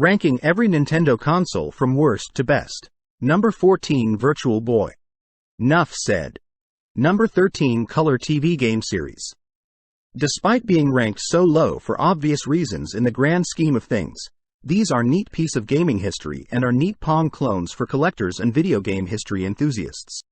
Ranking every Nintendo console from worst to best. Number 14, Virtual Boy. Nuff said. Number 13, Color TV Game Series. Despite being ranked so low for obvious reasons in the grand scheme of things, these are neat piece of gaming history and are neat Pong clones for collectors and video game history enthusiasts.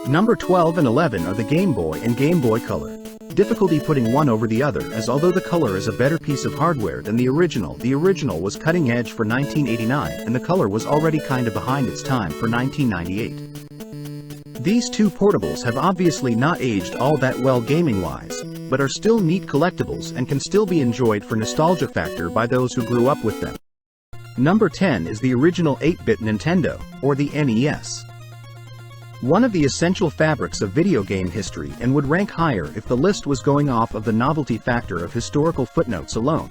Number 12 and 11 are the Game Boy and Game Boy Color. Difficulty putting one over the other, as although the Color is a better piece of hardware than the original was cutting edge for 1989 and the Color was already kinda behind its time for 1998. These two portables have obviously not aged all that well gaming-wise, but are still neat collectibles and can still be enjoyed for nostalgia factor by those who grew up with them. Number 10 is the original 8-bit Nintendo, or the NES. One of the essential fabrics of video game history and would rank higher if the list was going off of the novelty factor of historical footnotes alone.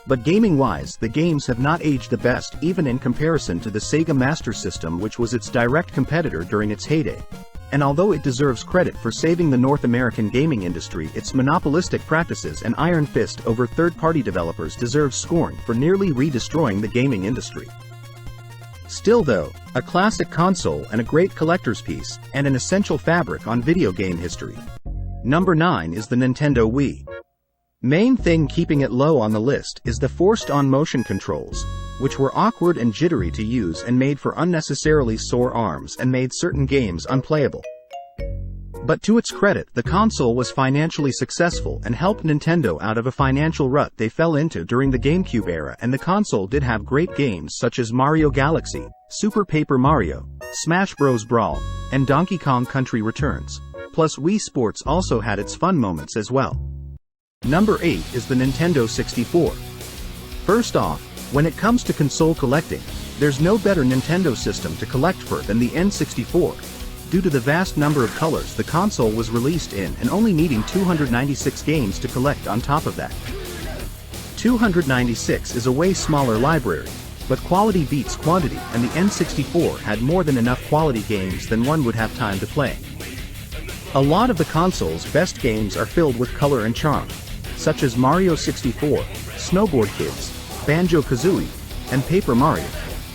But gaming-wise, the games have not aged the best even in comparison to the Sega Master System, which was its direct competitor during its heyday. And although it deserves credit for saving the North American gaming industry, its monopolistic practices and iron fist over third-party developers deserve scorn for nearly re-destroying the gaming industry. Still though, a classic console and a great collector's piece, and an essential fabric on video game history. Number 9 is the Nintendo Wii. Main thing keeping it low on the list is the forced-on motion controls, which were awkward and jittery to use and made for unnecessarily sore arms and made certain games unplayable. But to its credit, the console was financially successful and helped Nintendo out of a financial rut they fell into during the GameCube era, and the console did have great games such as Mario Galaxy, Super Paper Mario, Smash Bros. Brawl, and Donkey Kong Country Returns. Plus Wii Sports also had its fun moments as well. Number 8 is the Nintendo 64. First off, when it comes to console collecting, there's no better Nintendo system to collect for than the N64. Due to the vast number of colors the console was released in and only needing 296 games to collect on top of that. 296 is a way smaller library, but quality beats quantity, and the N64 had more than enough quality games than one would have time to play. A lot of the console's best games are filled with color and charm, such as Mario 64, Snowboard Kids, Banjo-Kazooie, and Paper Mario.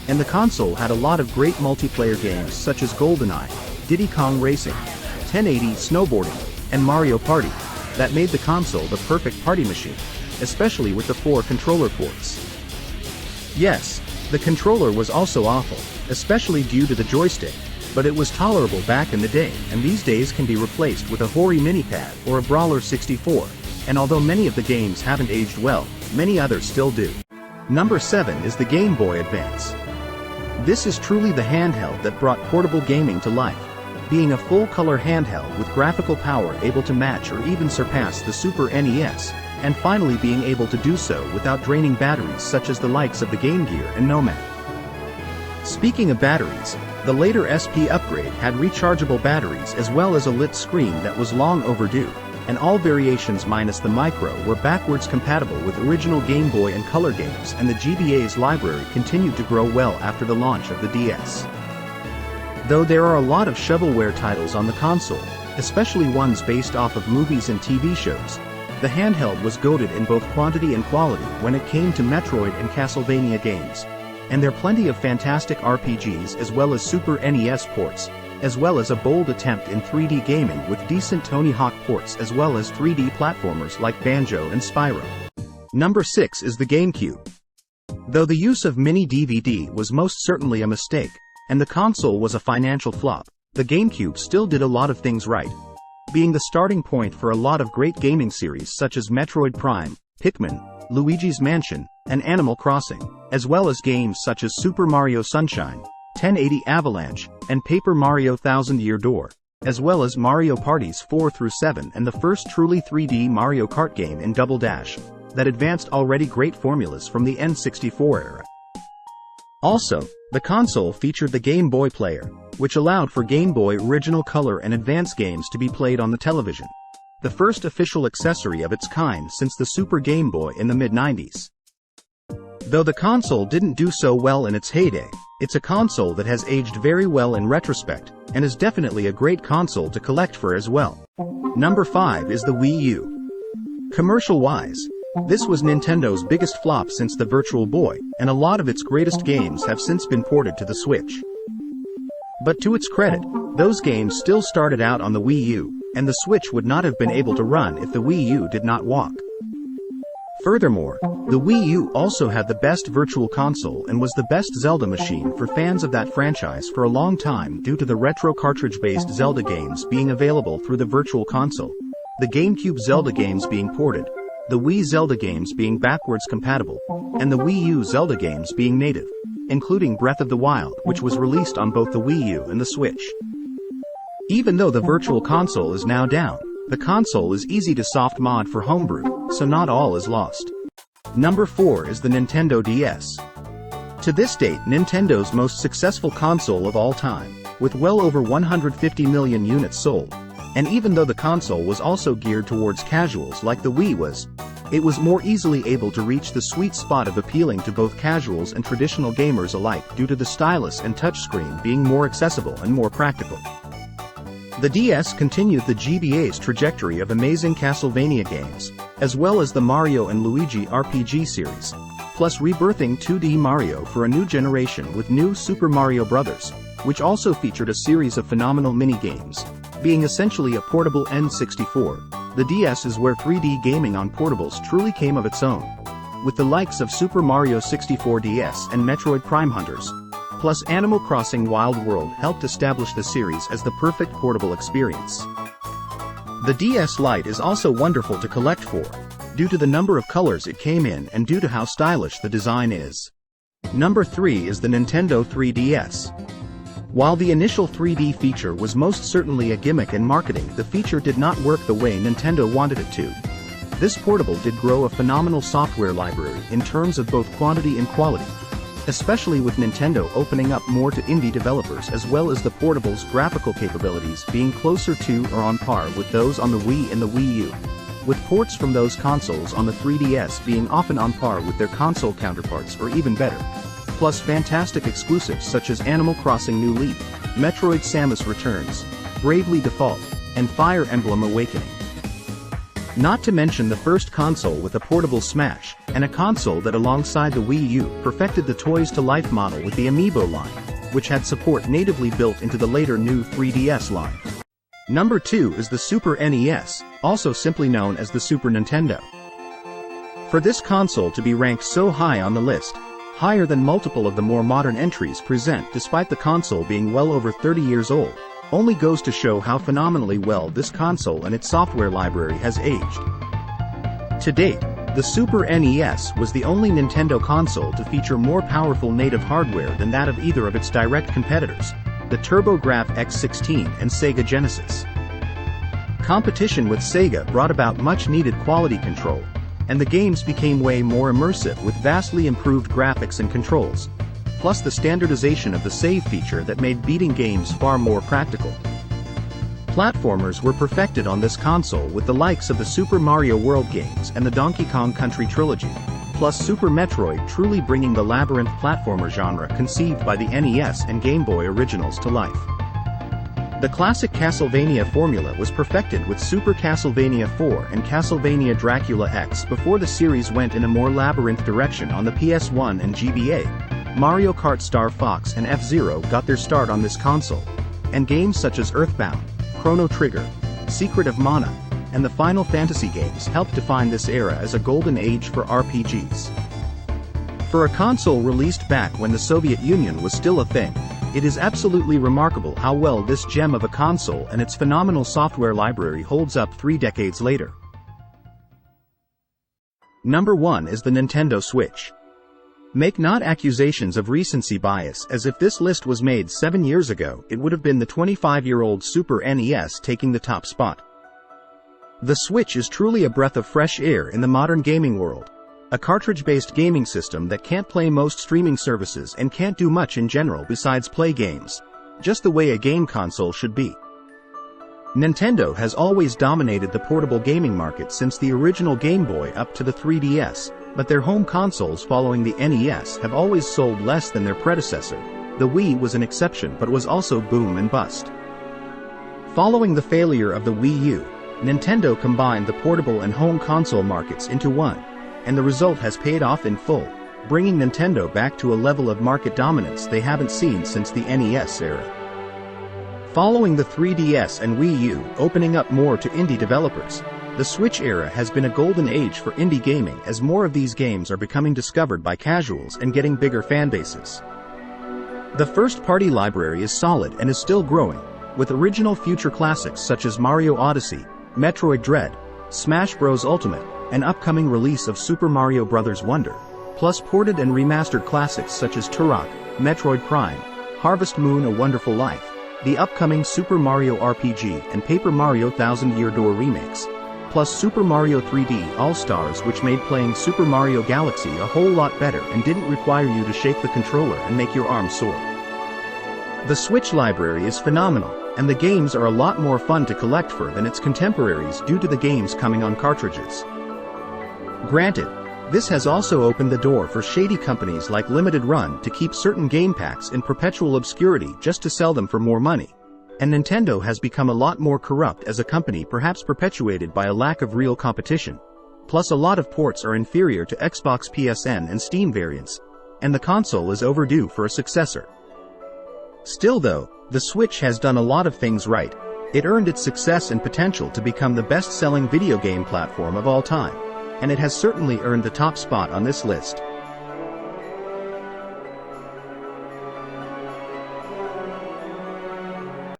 And the console had a lot of great multiplayer games such as GoldenEye, Diddy Kong Racing, 1080 Snowboarding, and Mario Party, that made the console the perfect party machine, especially with the 4 controller ports. Yes, the controller was also awful, especially due to the joystick, but it was tolerable back in the day, and these days can be replaced with a Hori Minipad or a Brawler 64, and although many of the games haven't aged well, many others still do. Number 7 is the Game Boy Advance. This is truly the handheld that brought portable gaming to life, being a full-color handheld with graphical power able to match or even surpass the Super NES, and finally being able to do so without draining batteries such as the likes of the Game Gear and Nomad. Speaking of batteries, the later SP upgrade had rechargeable batteries as well as a lit screen that was long overdue, and all variations minus the Micro were backwards compatible with original Game Boy and Color games, and the GBA's library continued to grow well after the launch of the DS. Though there are a lot of shovelware titles on the console, especially ones based off of movies and TV shows, the handheld was goated in both quantity and quality when it came to Metroid and Castlevania games, and there are plenty of fantastic RPGs as well as Super NES ports, as well as a bold attempt in 3D gaming with decent Tony Hawk ports as well as 3D platformers like Banjo and Spyro. Number 6 is the GameCube. Though the use of mini DVD was most certainly a mistake, and the console was a financial flop, the GameCube still did a lot of things right, being the starting point for a lot of great gaming series such as Metroid Prime, Pikmin, Luigi's Mansion, and Animal Crossing, as well as games such as Super Mario Sunshine, 1080 Avalanche, and Paper Mario Thousand Year Door, as well as Mario Parties 4 through 7 and the first truly 3D Mario Kart game in Double Dash, that advanced already great formulas from the N64 era. Also, the console featured the Game Boy Player, which allowed for Game Boy Original Color and Advance games to be played on the television, the first official accessory of its kind since the Super Game Boy in the mid-90s. Though the console didn't do so well in its heyday, it's a console that has aged very well in retrospect, and is definitely a great console to collect for as well. Number 5 is the Wii U. Commercial-wise, This was Nintendo's biggest flop since the Virtual Boy, and a lot of its greatest games have since been ported to the Switch. But to its credit, those games still started out on the Wii U, and the Switch would not have been able to run if the Wii U did not walk. Furthermore, the Wii U also had the best Virtual Console and was the best Zelda machine for fans of that franchise for a long time due to the retro cartridge-based Zelda games being available through the Virtual Console, the GameCube Zelda games being ported, the Wii Zelda games being backwards compatible, and the Wii U Zelda games being native, including Breath of the Wild, which was released on both the Wii U and the Switch. Even though the Virtual Console is now down, the console is easy to soft mod for homebrew, so not all is lost. Number 4 is the Nintendo DS. To this date, Nintendo's most successful console of all time, with well over 150 million units sold. And even though the console was also geared towards casuals like the Wii was, it was more easily able to reach the sweet spot of appealing to both casuals and traditional gamers alike due to the stylus and touchscreen being more accessible and more practical. The DS continued the GBA's trajectory of amazing Castlevania games, as well as the Mario and Luigi RPG series, plus rebirthing 2D Mario for a new generation with New Super Mario Bros., which also featured a series of phenomenal mini-games. Being essentially a portable N64, the DS is where 3D gaming on portables truly came of its own, with the likes of Super Mario 64 DS and Metroid Prime Hunters. Plus Animal Crossing Wild World helped establish the series as the perfect portable experience. The DS Lite is also wonderful to collect for, due to the number of colors it came in and due to how stylish the design is. Number 3 is the Nintendo 3DS. While the initial 3D feature was most certainly a gimmick in marketing, the feature did not work the way Nintendo wanted it to. This portable did grow a phenomenal software library in terms of both quantity and quality, especially with Nintendo opening up more to indie developers, as well as the portable's graphical capabilities being closer to or on par with those on the Wii and the Wii U, with ports from those consoles on the 3DS being often on par with their console counterparts or even better, plus fantastic exclusives such as Animal Crossing New Leaf, Metroid Samus Returns, Bravely Default, and Fire Emblem Awakening. Not to mention the first console with a portable Smash, and a console that alongside the Wii U perfected the toys-to-life model with the Amiibo line, which had support natively built into the later new 3DS line. Number 2 is the Super NES, also simply known as the Super Nintendo. For this console to be ranked so high on the list, higher than multiple of the more modern entries present despite the console being well over 30 years old, only goes to show how phenomenally well this console and its software library has aged. To date, the Super NES was the only Nintendo console to feature more powerful native hardware than that of either of its direct competitors, the TurboGrafx X16 and Sega Genesis. Competition with Sega brought about much-needed quality control, and the games became way more immersive with vastly improved graphics and controls, plus the standardization of the save feature that made beating games far more practical. Platformers were perfected on this console with the likes of the Super Mario World games and the Donkey Kong Country trilogy, plus Super Metroid truly bringing the labyrinth platformer genre conceived by the NES and Game Boy originals to life. The classic Castlevania formula was perfected with Super Castlevania 4 and Castlevania Dracula X before the series went in a more labyrinth direction on the PS1 and GBA. Mario Kart Star Fox and F-Zero got their start on this console, and games such as Earthbound, Chrono Trigger, Secret of Mana, and the Final Fantasy games helped define this era as a golden age for RPGs. For a console released back when the Soviet Union was still a thing, it is absolutely remarkable how well this gem of a console and its phenomenal software library holds up 3 decades later. Number 1 is the Nintendo Switch. Make not accusations of recency bias, as if this list was made 7 years ago, it would have been the 25-year-old Super NES taking the top spot. The Switch is truly a breath of fresh air in the modern gaming world. A cartridge-based gaming system that can't play most streaming services and can't do much in general besides play games. Just the way a game console should be. Nintendo has always dominated the portable gaming market since the original Game Boy up to the 3DS, but their home consoles following the NES have always sold less than their predecessor. The Wii was an exception but was also boom and bust. Following the failure of the Wii U, Nintendo combined the portable and home console markets into one, and the result has paid off in full, bringing Nintendo back to a level of market dominance they haven't seen since the NES era. Following the 3DS and Wii U opening up more to indie developers, the Switch era has been a golden age for indie gaming as more of these games are becoming discovered by casuals and getting bigger fanbases. The first-party library is solid and is still growing, with original future classics such as Mario Odyssey, Metroid Dread, Smash Bros. Ultimate, and upcoming release of Super Mario Bros. Wonder, plus ported and remastered classics such as Turok, Metroid Prime, Harvest Moon: A Wonderful Life, the upcoming Super Mario RPG and Paper Mario Thousand Year Door remakes, plus Super Mario 3D All-Stars, which made playing Super Mario Galaxy a whole lot better and didn't require you to shake the controller and make your arm sore. The Switch library is phenomenal, and the games are a lot more fun to collect for than its contemporaries due to the games coming on cartridges. Granted, this has also opened the door for shady companies like Limited Run to keep certain game packs in perpetual obscurity just to sell them for more money, and Nintendo has become a lot more corrupt as a company, perhaps perpetuated by a lack of real competition. Plus a lot of ports are inferior to Xbox PSN and Steam variants, and the console is overdue for a successor. Still though, the Switch has done a lot of things right. It earned its success and potential to become the best-selling video game platform of all time, and it has certainly earned the top spot on this list.